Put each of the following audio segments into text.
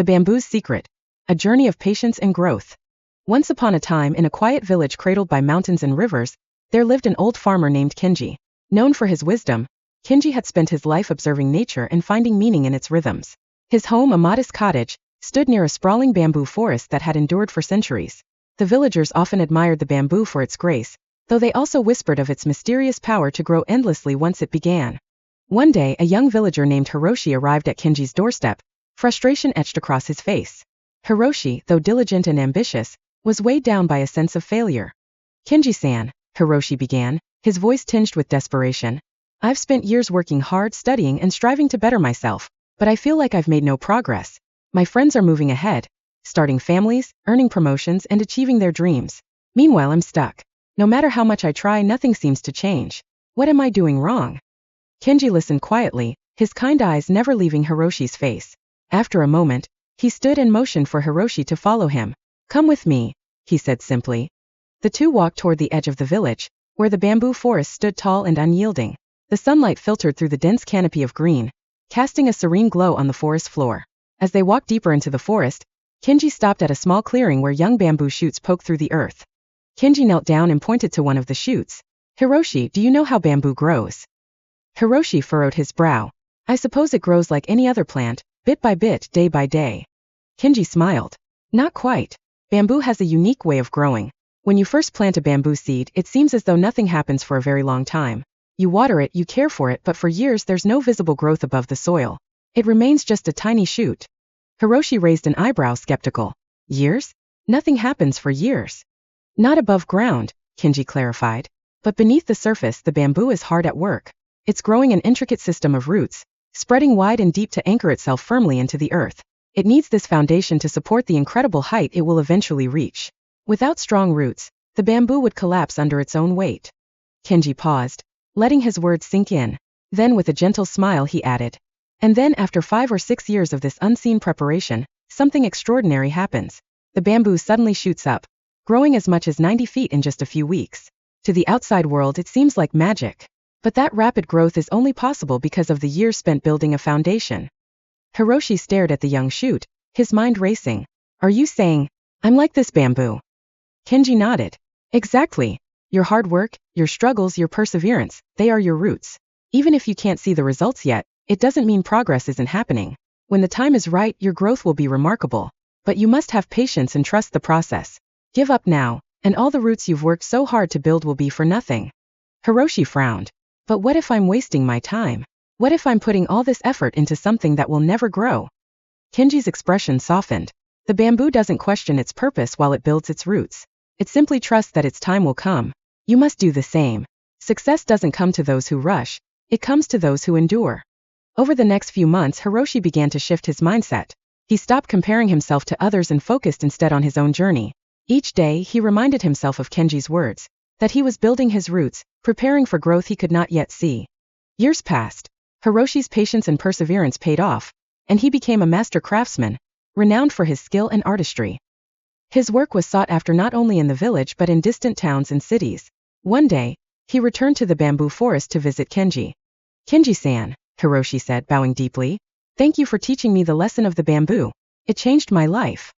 Bamboo's Secret, a journey of patience and growth. Once upon a time, in a quiet village cradled by mountains and rivers, there lived an old farmer named Kenji. Known for his wisdom, Kenji had spent his life observing nature and finding meaning in its rhythms. His home, a modest cottage, stood near a sprawling bamboo forest that had endured for centuries. The villagers often admired the bamboo for its grace, though they also whispered of its mysterious power to grow endlessly once it began. One day, a young villager named Hiroshi arrived at Kenji's doorstep, frustration etched across his face. Hiroshi, though diligent and ambitious, was weighed down by a sense of failure. "Kenji-san," Hiroshi began, his voice tinged with desperation. "I've spent years working hard, studying and striving to better myself, but I feel like I've made no progress. My friends are moving ahead, starting families, earning promotions and achieving their dreams. Meanwhile, I'm stuck. No matter how much I try, nothing seems to change. What am I doing wrong?" Kenji listened quietly, his kind eyes never leaving Hiroshi's face. After a moment, he stood and motioned for Hiroshi to follow him. "Come with me," he said simply. The two walked toward the edge of the village, where the bamboo forest stood tall and unyielding. The sunlight filtered through the dense canopy of green, casting a serene glow on the forest floor. As they walked deeper into the forest, Kenji stopped at a small clearing where young bamboo shoots poked through the earth. Kenji knelt down and pointed to one of the shoots. "Hiroshi, do you know how bamboo grows?" Hiroshi furrowed his brow. "I suppose it grows like any other plant, bit by bit, day by day." Kenji smiled. "Not quite. Bamboo has a unique way of growing. When you first plant a bamboo seed, it seems as though nothing happens for a very long time. You water it, you care for it, but for years there's no visible growth above the soil. It remains just a tiny shoot." Hiroshi raised an eyebrow, skeptical. "Years? Nothing happens for years." "Not above ground," Kenji clarified. "But beneath the surface, the bamboo is hard at work. It's growing an intricate system of roots, spreading wide and deep to anchor itself firmly into the earth. It needs this foundation to support the incredible height it will eventually reach. Without strong roots, the bamboo would collapse under its own weight." Kenji paused, letting his words sink in. Then with a gentle smile he added, "And then after 5 or 6 years of this unseen preparation, something extraordinary happens. The bamboo suddenly shoots up, growing as much as 90 feet in just a few weeks. To the outside world it seems like magic. But that rapid growth is only possible because of the years spent building a foundation." Hiroshi stared at the young shoot, his mind racing. "Are you saying, I'm like this bamboo?" Kenji nodded. "Exactly. Your hard work, your struggles, your perseverance, they are your roots. Even if you can't see the results yet, it doesn't mean progress isn't happening. When the time is right, your growth will be remarkable. But you must have patience and trust the process. Give up now, and all the roots you've worked so hard to build will be for nothing." Hiroshi frowned. "But what if I'm wasting my time? What if I'm putting all this effort into something that will never grow?" Kenji's expression softened. The bamboo doesn't question its purpose while it builds its roots. It simply trusts that its time will come. You must do the same. Success doesn't come to those who rush, it comes to those who endure. Over the next few months, Hiroshi began to shift his mindset. He stopped comparing himself to others and focused instead on his own journey. Each day, he reminded himself of Kenji's words, that he was building his roots, preparing for growth he could not yet see. Years passed. Hiroshi's patience and perseverance paid off, and he became a master craftsman, renowned for his skill and artistry. His work was sought after not only in the village but in distant towns and cities. One day, he returned to the bamboo forest to visit Kenji. "Kenji-san," Hiroshi said, bowing deeply, "thank you for teaching me the lesson of the bamboo. It changed my life."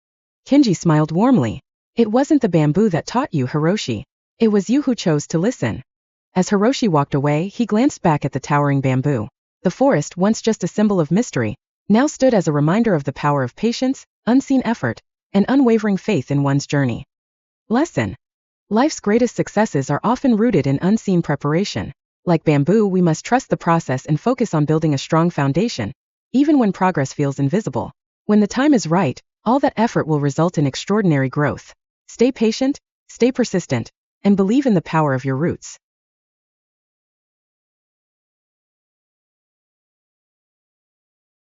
Kenji smiled warmly. "It wasn't the bamboo that taught you, Hiroshi. It was you who chose to listen." As Hiroshi walked away, he glanced back at the towering bamboo. The forest, once just a symbol of mystery, now stood as a reminder of the power of patience, unseen effort, and unwavering faith in one's journey. Lesson: life's greatest successes are often rooted in unseen preparation. Like bamboo, we must trust the process and focus on building a strong foundation, even when progress feels invisible. When the time is right, all that effort will result in extraordinary growth. Stay patient, stay persistent, and believe in the power of your roots.